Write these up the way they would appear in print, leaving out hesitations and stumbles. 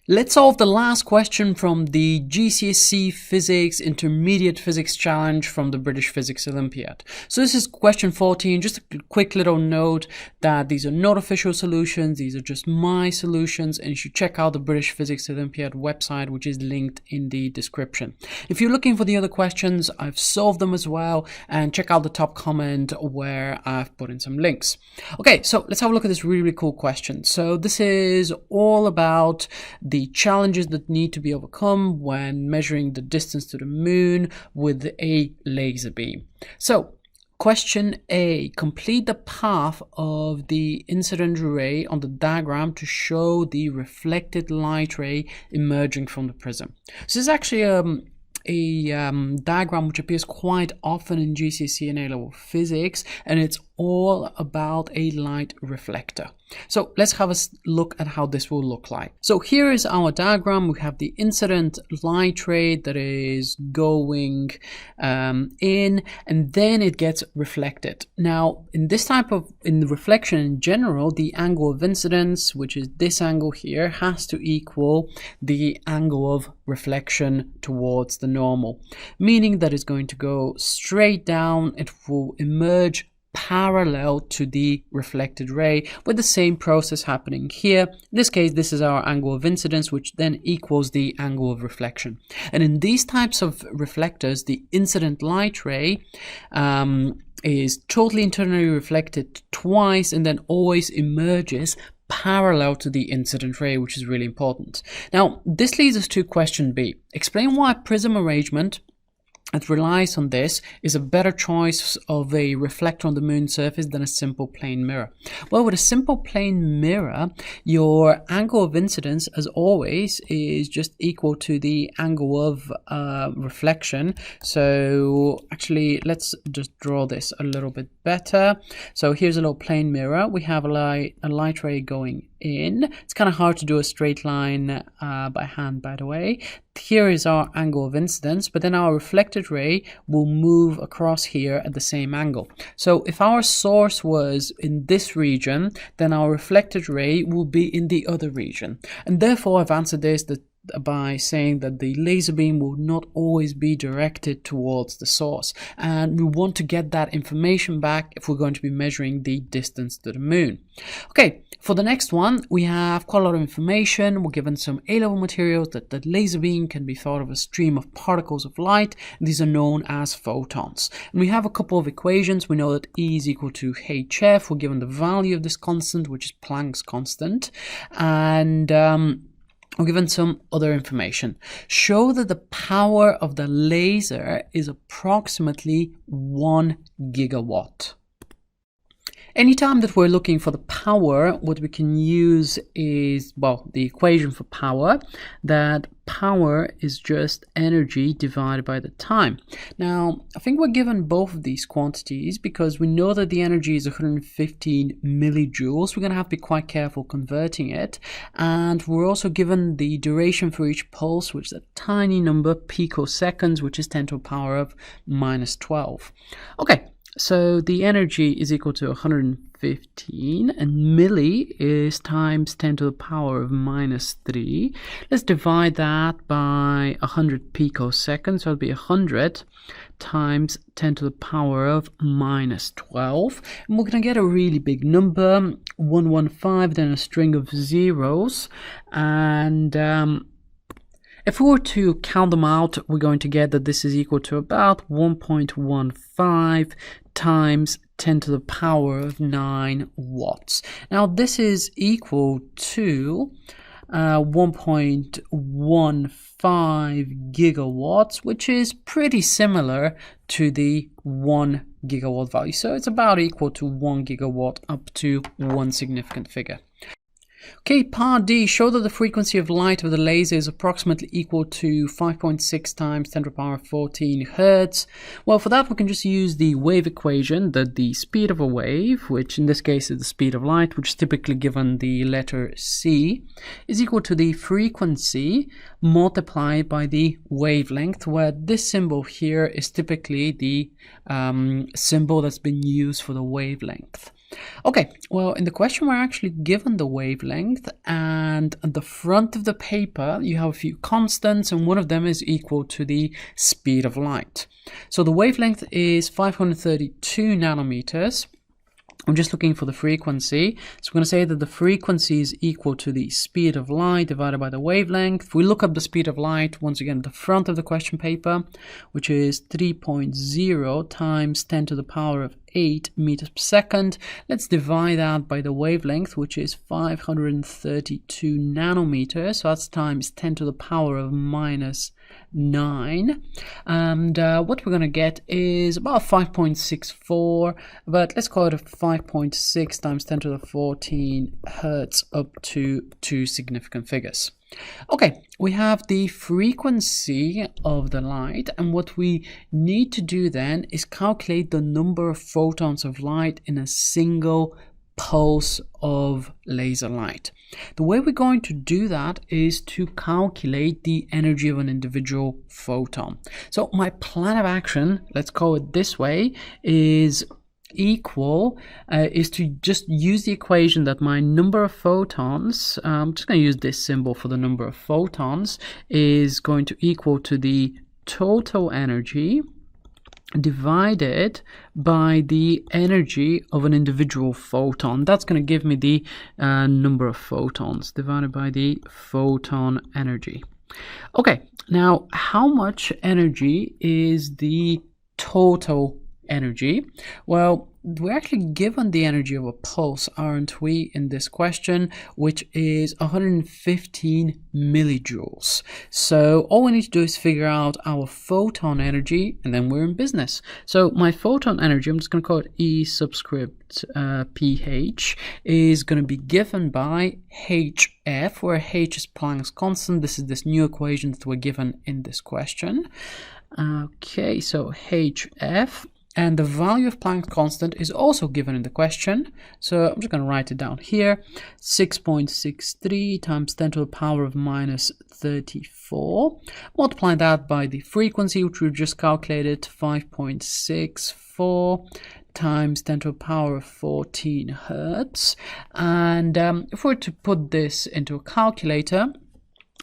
Let's solve the last question from the GCSE Physics Intermediate Physics Challenge from the British Physics Olympiad. So this is question 14. Just a quick little note that these are not official solutions. These are just my solutions, and you should check out the British Physics Olympiad website, which is linked in the description. If you're looking for the other questions, I've solved them as well, and check out the top comment where I've put in some links. Okay, so let's have a look at this really cool question. So this is all about the challenges that need to be overcome when measuring the distance to the moon with a laser beam. So question A, complete the path of the incident ray on the diagram to show the reflected light ray emerging from the prism. So this is actually a diagram which appears quite often in GCSE and A-level physics, and it's all about a light reflector. So let's have a look at how this will look like. So here is our diagram. We have the incident light ray that is going in, and then it gets reflected. Now, in the reflection in general, the angle of incidence, which is this angle here, has to equal the angle of reflection towards the normal, meaning that it's going to go straight down. It will emerge parallel to the reflected ray, with the same process happening here. In this case, this is our angle of incidence, which then equals the angle of reflection. And in these types of reflectors, the incident light ray is totally internally reflected twice and then always emerges parallel to the incident ray, which is really important. Now, this leads us to question B. Explain why prism arrangement that relies on this is a better choice of a reflector on the moon surface than a simple plane mirror. Well, with a simple plane mirror, your angle of incidence, as always, is just equal to the angle of reflection. So actually, let's just draw this a little bit better. So here's a little plane mirror. We have a light ray going in. It's kind of hard to do a straight line by hand, by the way. Here is our angle of incidence, but then our reflected ray will move across here at the same angle. So if our source was in this region, then our reflected ray will be in the other region. And therefore, I've answered this by saying that the laser beam will not always be directed towards the source, and we want to get that information back if we're going to be measuring the distance to the moon. Okay, for the next one, we have quite a lot of information. We're given some A-level materials that the laser beam can be thought of as a stream of particles of light. These are known as photons. And we have a couple of equations. We know that E is equal to hf. We're given the value of this constant, which is Planck's constant, and we're given some other information. Show that the power of the laser is approximately 1 gigawatt. Anytime that we're looking for the power, what we can use is, well, the equation for power, that power is just energy divided by the time. Now, I think we're given both of these quantities because we know that the energy is 115 millijoules. We're going to have to be quite careful converting it. And we're also given the duration for each pulse, which is a tiny number, picoseconds, which is 10 to the power of minus 12. Okay. So the energy is equal to 115, and milli is times 10 to the power of minus 3. Let's divide that by 100 picoseconds, so it'll be 100 times 10 to the power of minus 12. And we're going to get a really big number, 115, then a string of zeros, and if we were to count them out, we're going to get that this is equal to about 1.15 times 10 to the power of 9 watts. Now, this is equal to 1.15 gigawatts, which is pretty similar to the 1 gigawatt value. So it's about equal to 1 gigawatt up to one significant figure. Okay, part D, show that the frequency of light of the laser is approximately equal to 5.6 times 10 to the power 14 hertz. Well, for that we can just use the wave equation, that the speed of a wave, which in this case is the speed of light, which is typically given the letter c, is equal to the frequency multiplied by the wavelength, where this symbol here is typically the symbol that's been used for the wavelength. Okay, well, in the question we're actually given the wavelength, and at the front of the paper you have a few constants, and one of them is equal to the speed of light. So the wavelength is 532 nanometers. I'm just looking for the frequency. So we're going to say that the frequency is equal to the speed of light divided by the wavelength. If we look up the speed of light, once again, at the front of the question paper, which is 3.0 times 10 to the power of 8 meters per second. Let's divide that by the wavelength, which is 532 nanometers. So that's times 10 to the power of minus 9, and what we're going to get is about 5.64, but let's call it a 5.6 times 10 to the 14 hertz, up to 2 significant figures. Okay, we have the frequency of the light, and what we need to do then is calculate the number of photons of light in a single pulse of laser light. The way we're going to do that is to calculate the energy of an individual photon. So my plan of action, let's call it this way, is to just use the equation that my number of photons, I'm just going to use this symbol for the number of photons, is going to equal to the total energy divided by the energy of an individual photon. That's going to give me the number of photons divided by the photon energy. Okay, now how much energy is the total energy? Well, we're actually given the energy of a pulse, aren't we, in this question, which is 115 millijoules. So all we need to do is figure out our photon energy, and then we're in business. So my photon energy, I'm just going to call it E subscript pH, is going to be given by HF, where H is Planck's constant. This is this new equation that we're given in this question. Okay, so HF. And the value of Planck's constant is also given in the question. So I'm just going to write it down here. 6.63 times 10 to the power of minus 34. Multiply that by the frequency, which we've just calculated, 5.64 times 10 to the power of 14 hertz. And if we're to put this into a calculator,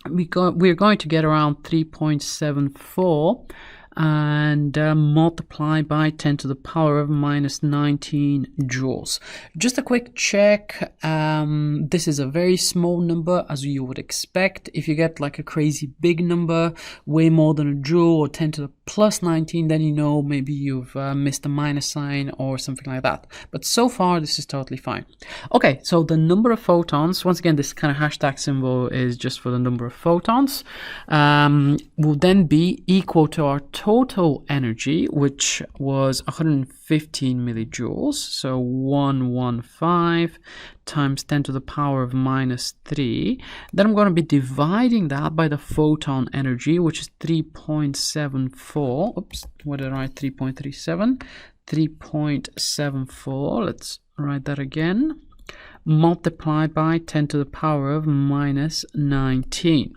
we're going to get around 3.74 and multiply by 10 to the power of minus 19 joules. Just a quick check, this is a very small number, as you would expect. If you get like a crazy big number, way more than a joule, or 10 to the plus 19, then you know maybe you've missed a minus sign or something like that. But so far this is totally fine. Okay, so the number of photons, once again this kind of hashtag symbol is just for the number of photons, will then be equal to our total energy, which was 115 millijoules, so 115 times 10 to the power of minus 3. Then I'm going to be dividing that by the photon energy, which is 3.74. Oops, what did I write? 3.37. 3.74. Let's write that again. Multiplied by 10 to the power of minus 19.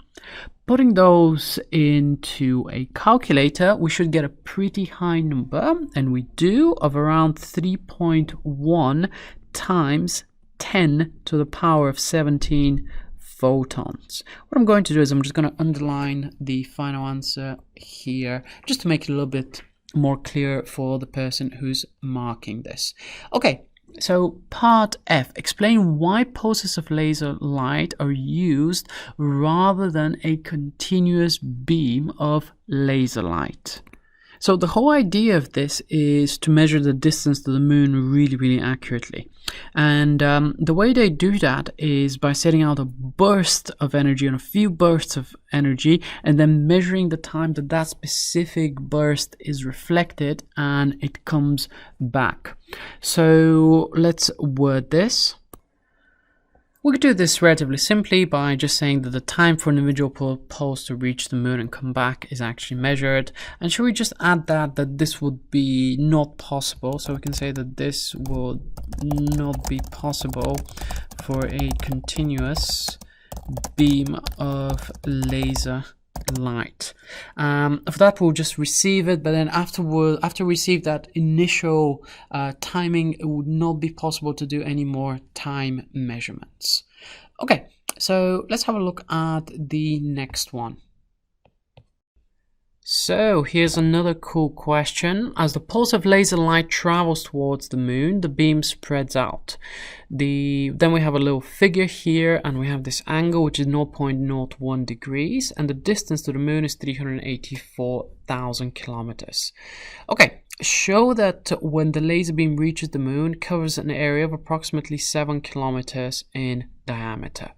Putting those into a calculator, we should get a pretty high number, and we do, of around 3.1 times 10 to the power of 17 photons. What I'm going to do is I'm just going to underline the final answer here, just to make it a little bit more clear for the person who's marking this. Okay. So part F, explain why pulses of laser light are used rather than a continuous beam of laser light. So the whole idea of this is to measure the distance to the moon really accurately. And the way they do that is by setting out a burst of energy and a few bursts of energy, and then measuring the time that that specific burst is reflected and it comes back. So let's word this. We could do this relatively simply by just saying that the time for an individual pulse to reach the moon and come back is actually measured. And should we just add that this would be not possible? So we can say that this would not be possible for a continuous beam of laser light. For that, we'll just receive it, but then after we receive that initial timing, it would not be possible to do any more time measurements. Okay, so let's have a look at the next one. So here's another cool question. As the pulse of laser light travels towards the moon, the beam spreads out. Then we have a little figure here, and we have this angle which is 0.01 degrees, and the distance to the moon is 384,000 kilometers. Okay, show that when the laser beam reaches the moon, it covers an area of approximately 7 kilometers in diameter.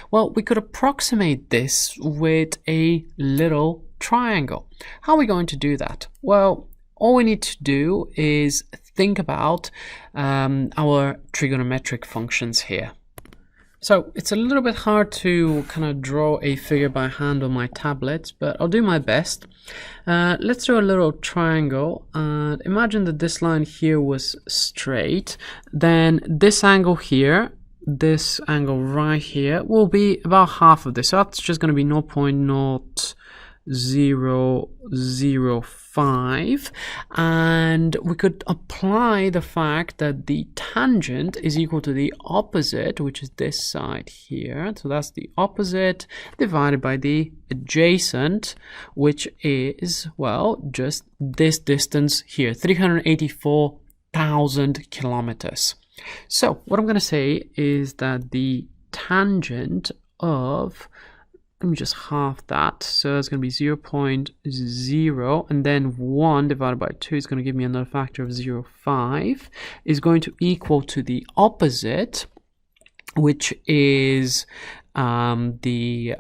Well, we could approximate this with a little triangle. How are we going to do that? Well, all we need to do is think about our trigonometric functions here. So it's a little bit hard to kind of draw a figure by hand on my tablet, but I'll do my best. Let's do a little triangle, and imagine that this line here was straight. Then this angle here, this angle right here, will be about half of this. So that's just going to be 0.0005, and we could apply the fact that the tangent is equal to the opposite, which is this side here. So that's the opposite divided by the adjacent, which is, well, just this distance here, 384,000 kilometers. So what I'm going to say is that the tangent of, let me just half that, so it's going to be 0.0, and then 1 divided by 2 is going to give me another factor of 0.5, is going to equal to the opposite, which is the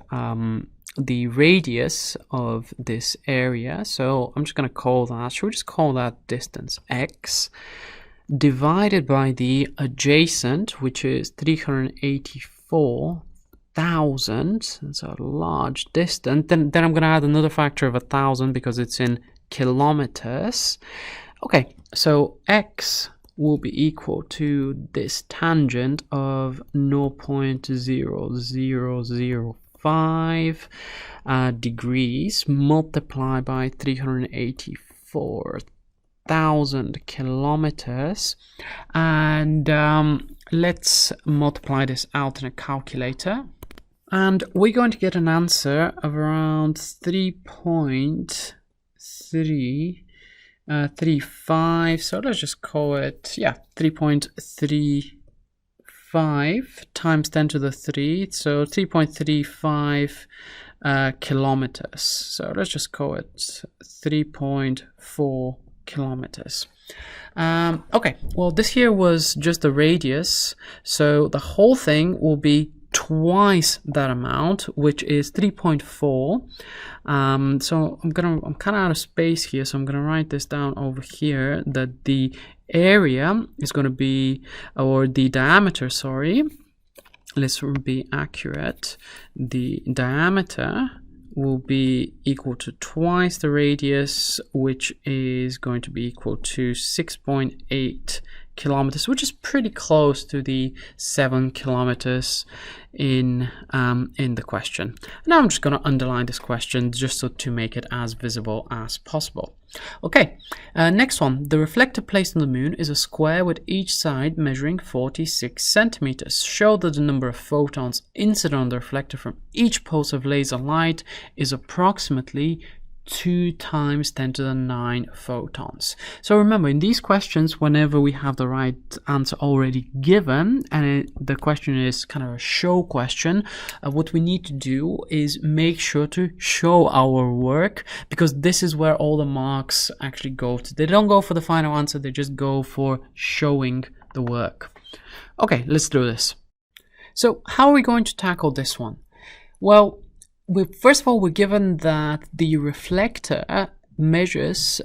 radius of this area. So I'm just going to call that, should we just call that distance x, divided by the adjacent, which is 384,000. That's a large distance. Then I'm going to add another factor of 1,000 because it's in kilometers. Okay, so x will be equal to this tangent of 0.0005 degrees multiplied by 384,000 kilometers, and let's multiply this out in a calculator, and we're going to get an answer of around 3.335. So let's just call it 3.35 times 10 to the 3, so 3.35 kilometers. So let's just call it 3.4 kilometers. Okay, well, this here was just the radius, so the whole thing will be twice that amount, which is 3.4. So I'm kind of out of space here, so I'm gonna write this down over here, that the area is going to be, or the diameter, sorry, let's be accurate, the diameter will be equal to twice the radius, which is going to be equal to 6.8 kilometers, which is pretty close to the 7 kilometers in the question. Now I'm just going to underline this question just so to make it as visible as possible. Okay, next one. The reflector placed on the moon is a square with each side measuring 46 centimeters. Show that the number of photons incident on the reflector from each pulse of laser light is approximately 2 times 10 to the 9 photons. So remember, in these questions, whenever we have the right answer already given, and the question is kind of a show question, what we need to do is make sure to show our work, because this is where all the marks actually go to. They don't go for the final answer, they just go for showing the work. Okay, let's do this. So how are we going to tackle this one? Well, first of all, we're given that the reflector measures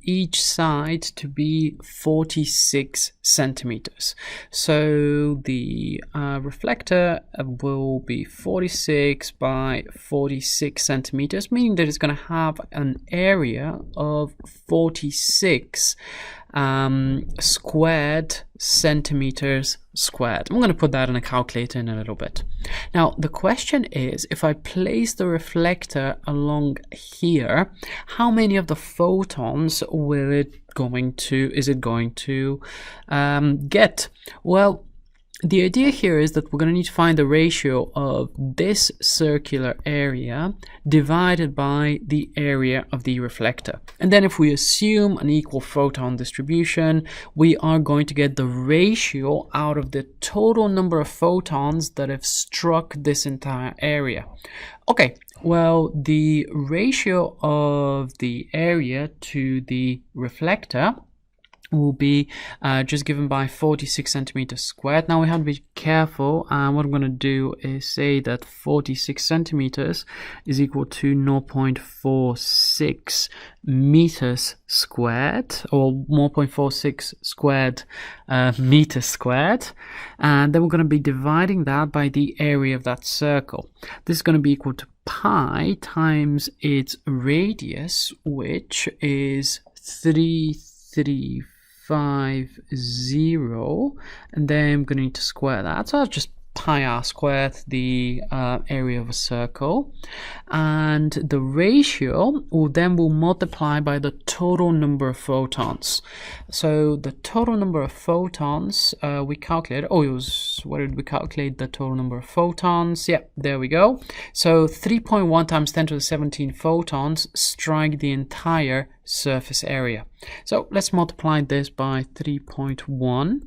each side to be 46 centimeters. So the reflector will be 46 by 46 centimeters, meaning that it's going to have an area of 46 squared centimeters squared. I'm going to put that in a calculator in a little bit. Now the question is, if I place the reflector along here, how many of the photons is it going to get? Well, the idea here is that we're going to need to find the ratio of this circular area divided by the area of the reflector. And then if we assume an equal photon distribution, we are going to get the ratio out of the total number of photons that have struck this entire area. Okay, well, the ratio of the area to the reflector will be just given by 46 centimeters squared. Now we have to be careful, and what I'm going to do is say that 46 centimeters is equal to 0.46 meters squared, or 0.46 squared meters squared, and then we're going to be dividing that by the area of that circle. This is going to be equal to pi times its radius, which is 335, and then I'm going to need to square that. So I'll just pi r squared, the area of a circle, and the ratio will multiply by the total number of photons. So the total number of photons we calculated, what did we calculate the total number of photons? Yeah, there we go. So 3.1 times 10 to the 17 photons strike the entire surface area. So let's multiply this by 3.1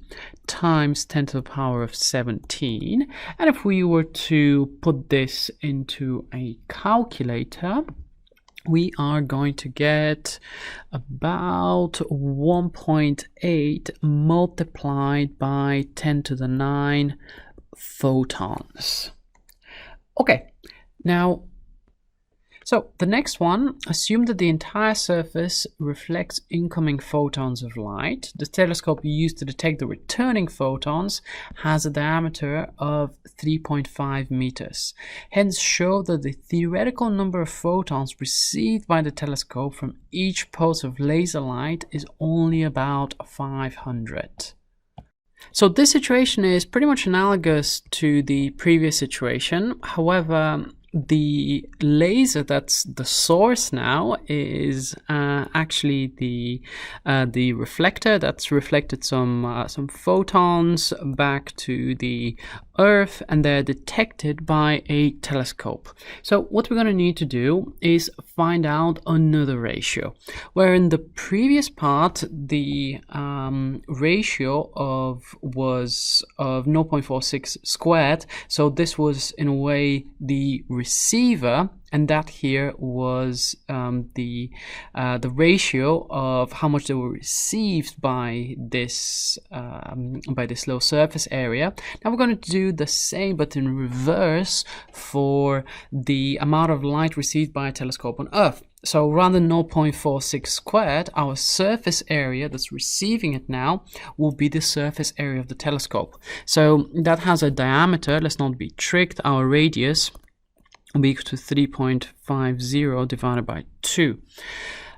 times 10 to the power of 17, and if we were to put this into a calculator, we are going to get about 1.8 multiplied by 10 to the 9 photons. Okay, now so the next one, assume that the entire surface reflects incoming photons of light. The telescope used to detect the returning photons has a diameter of 3.5 meters. Hence, show that the theoretical number of photons received by the telescope from each pulse of laser light is only about 500. So this situation is pretty much analogous to the previous situation. However, the laser that's the source now is actually the reflector that's reflected some photons back to the Earth, and they're detected by a telescope. So what we're going to need to do is find out another ratio, where in the previous part the ratio was of 0.46 squared, so this was in a way the receiver, and that here was the ratio of how much they were received by this low surface area. Now we're going to do the same but in reverse for the amount of light received by a telescope on Earth. So rather than 0.46 squared, our surface area that's receiving it now will be the surface area of the telescope. So that has a diameter, let's not be tricked, our radius will be equal to 3.50 divided by 2.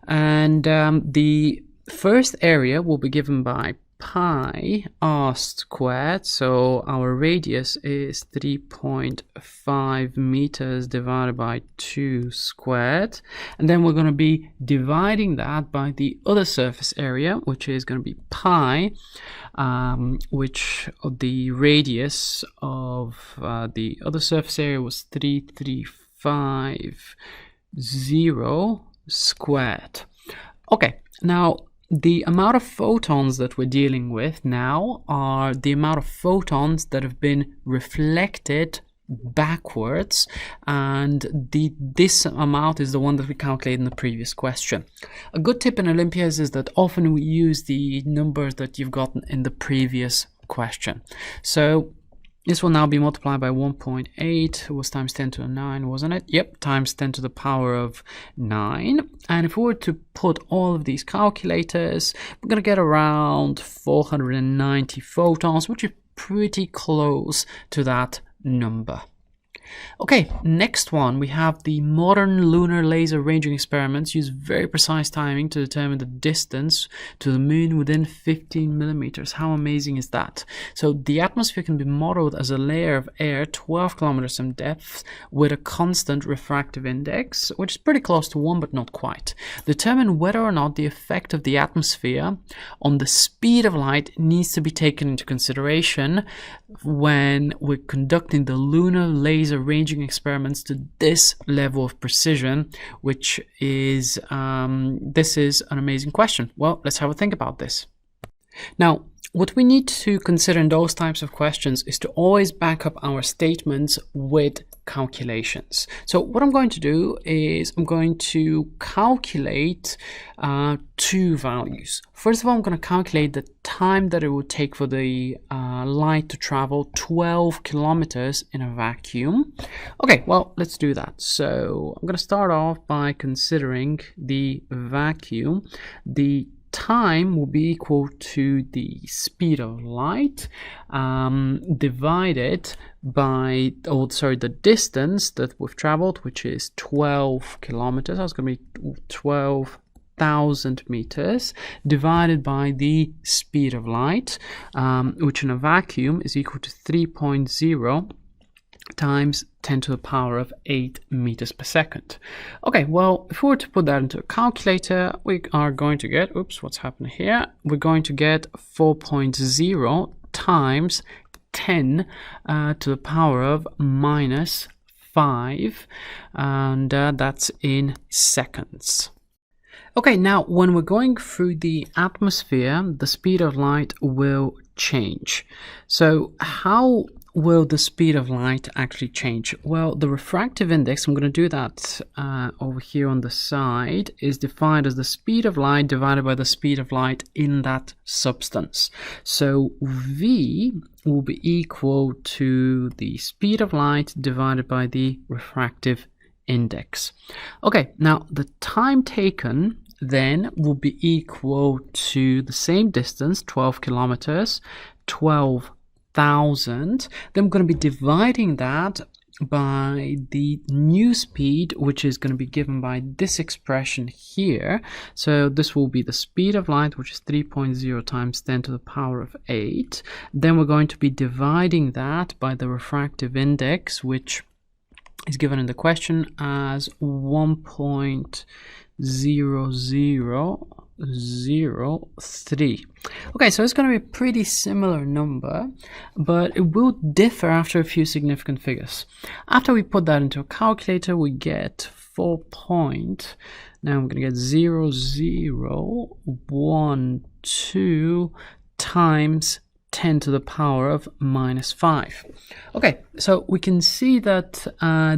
And the first area will be given by pi r squared, so our radius is 3.5 meters divided by 2 squared, and then we're going to be dividing that by the other surface area, which is going to be pi, which the radius of the other surface area was 3.350 squared. Okay, now the amount of photons that we're dealing with now are the amount of photons that have been reflected backwards, and this amount is the one that we calculated in the previous question. A good tip in Olympiads is that often we use the numbers that you've gotten in the previous question. So this will now be multiplied by 1.8. It was times 10 to the 9, wasn't it? Yep, times 10 to the power of 9. And if we were to put all of these calculators, we're going to get around 490 photons, which is pretty close to that number. Okay, next one, we have the modern lunar laser ranging experiments use very precise timing to determine the distance to the moon within 15 millimeters. How amazing is that? So the atmosphere can be modeled as a layer of air 12 kilometers in depth with a constant refractive index, which is pretty close to 1 but not quite. Determine whether or not the effect of the atmosphere on the speed of light needs to be taken into consideration when we're conducting the lunar laser ranging experiments to this level of precision, which is this is an amazing question. Well, let's have a think about this. Now, what we need to consider in those types of questions is to always back up our statements with calculations. So what I'm going to do is I'm going to calculate two values. First of all, I'm going to calculate the time that it would take for the light to travel 12 kilometers in a vacuum. Okay, well, let's do that. So I'm going to start off by considering the vacuum. The time will be equal to the speed of light divided by, the distance that we've traveled, which is 12 kilometers. That's going to be 12,000 meters divided by the speed of light, which in a vacuum is equal to 3.0 times 10 to the power of 8 meters per second. Okay, well, if we were to put that into a calculator, we are going to get, oops, what's happened here? We're going to get 4.0 times 10 to the power of minus 5, and that's in seconds. Okay, now when we're going through the atmosphere, the speed of light will change. So how will the speed of light actually change? Well, the refractive index, I'm going to do that over here on the side, is defined as the speed of light divided by the speed of light in that substance. So V will be equal to the speed of light divided by the refractive index. Okay, now the time taken then will be equal to the same distance, 12 kilometers, 12,000. Then I'm going to be dividing that by the new speed, which is going to be given by this expression here. So this will be the speed of light, which is 3.0 times 10 to the power of 8. Then we're going to be dividing that by the refractive index, which is given in the question as 1.0003. Okay, so it's going to be a pretty similar number, but it will differ after a few significant figures. After we put that into a calculator, we get 4. Now I'm going to get 0012 times 10 to the power of minus 5. Okay, so we can see that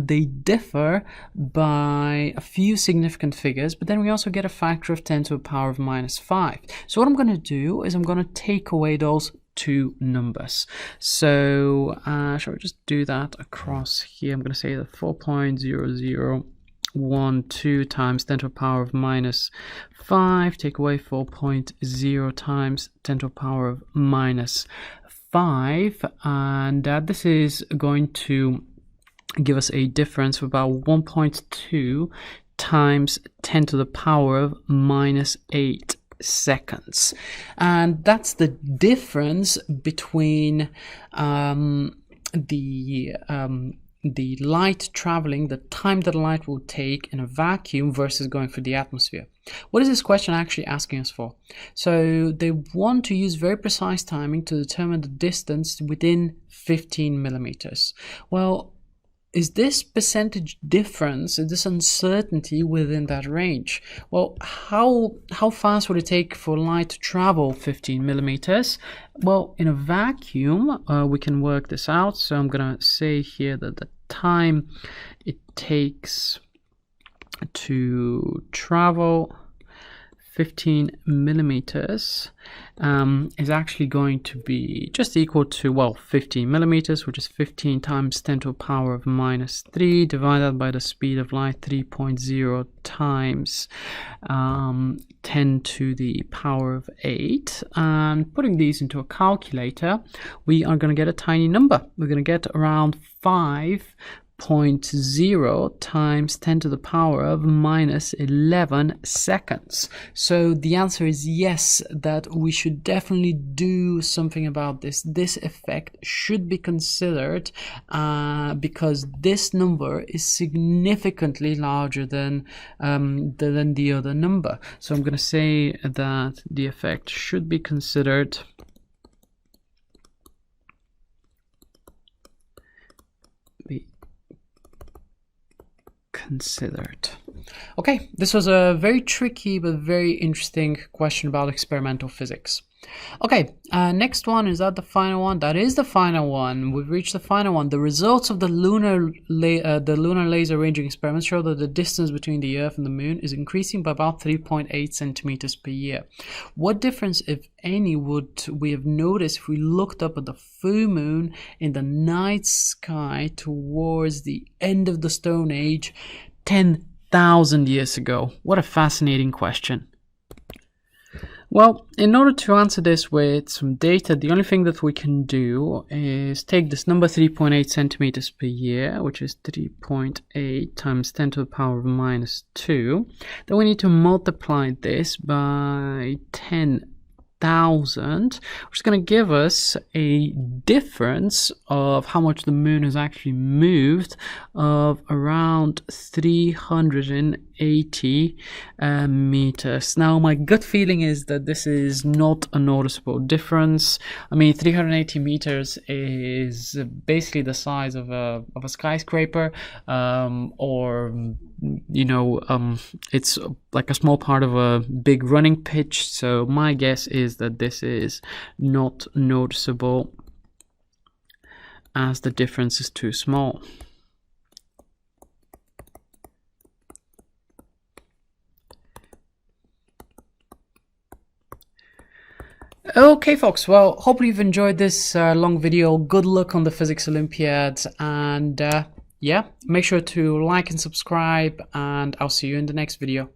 they differ by a few significant figures, but then we also get a factor of 10 to the power of minus 5. So what I'm going to do is I'm going to take away those two numbers. So shall we just do that across here? I'm going to say that 4.0012 times 10 to the power of minus 5, take away 4.0 times 10 to the power of minus 5, and this is going to give us a difference of about 1.2 times 10 to the power of minus 8 seconds. And that's the difference between the light traveling, the time that light will take in a vacuum versus going through the atmosphere. What is this question actually asking us for? So they want to use very precise timing to determine the distance within 15 millimeters. Well, is this percentage difference, is this uncertainty within that range? Well, how fast would it take for light to travel 15 millimeters? Well, in a vacuum, we can work this out. So I'm going to say here that the time it takes to travel 15 millimeters is actually going to be just equal to, well, 15 millimeters, which is 15 times 10 to the power of minus 3 divided by the speed of light, 3.0 times 10 to the power of 8. And putting these into a calculator, we are going to get a tiny number. We're going to get around 5 0.0 times 10 to the power of minus 11 seconds. So the answer is yes, that we should definitely do something about this. This effect should be considered because this number is significantly larger than the other number. So I'm going to say that the effect should be considered. Okay, this was a very tricky but very interesting question about experimental physics. Okay, next one, is that the final one? That is the final one. We've reached the final one. The results of the lunar laser ranging experiment show that the distance between the Earth and the Moon is increasing by about 3.8 centimeters per year. What difference, if any, would we have noticed if we looked up at the full moon in the night sky towards the end of the Stone Age 10,000 years ago? What a fascinating question. Well, in order to answer this with some data, the only thing that we can do is take this number 3.8 centimeters per year, which is 3.8 times 10 to the power of minus 2. Then we need to multiply this by 10,000, which is going to give us a difference of how much the moon has actually moved of around 380 meters. Now, my gut feeling is that this is not a noticeable difference. I mean, 380 meters is basically the size of a skyscraper, or it's like a small part of a big running pitch. So my guess is that this is not noticeable, as the difference is too small. Okay, folks, well, hopefully you've enjoyed this long video. Good luck on the Physics Olympiad, and yeah, make sure to like and subscribe, and I'll see you in the next video.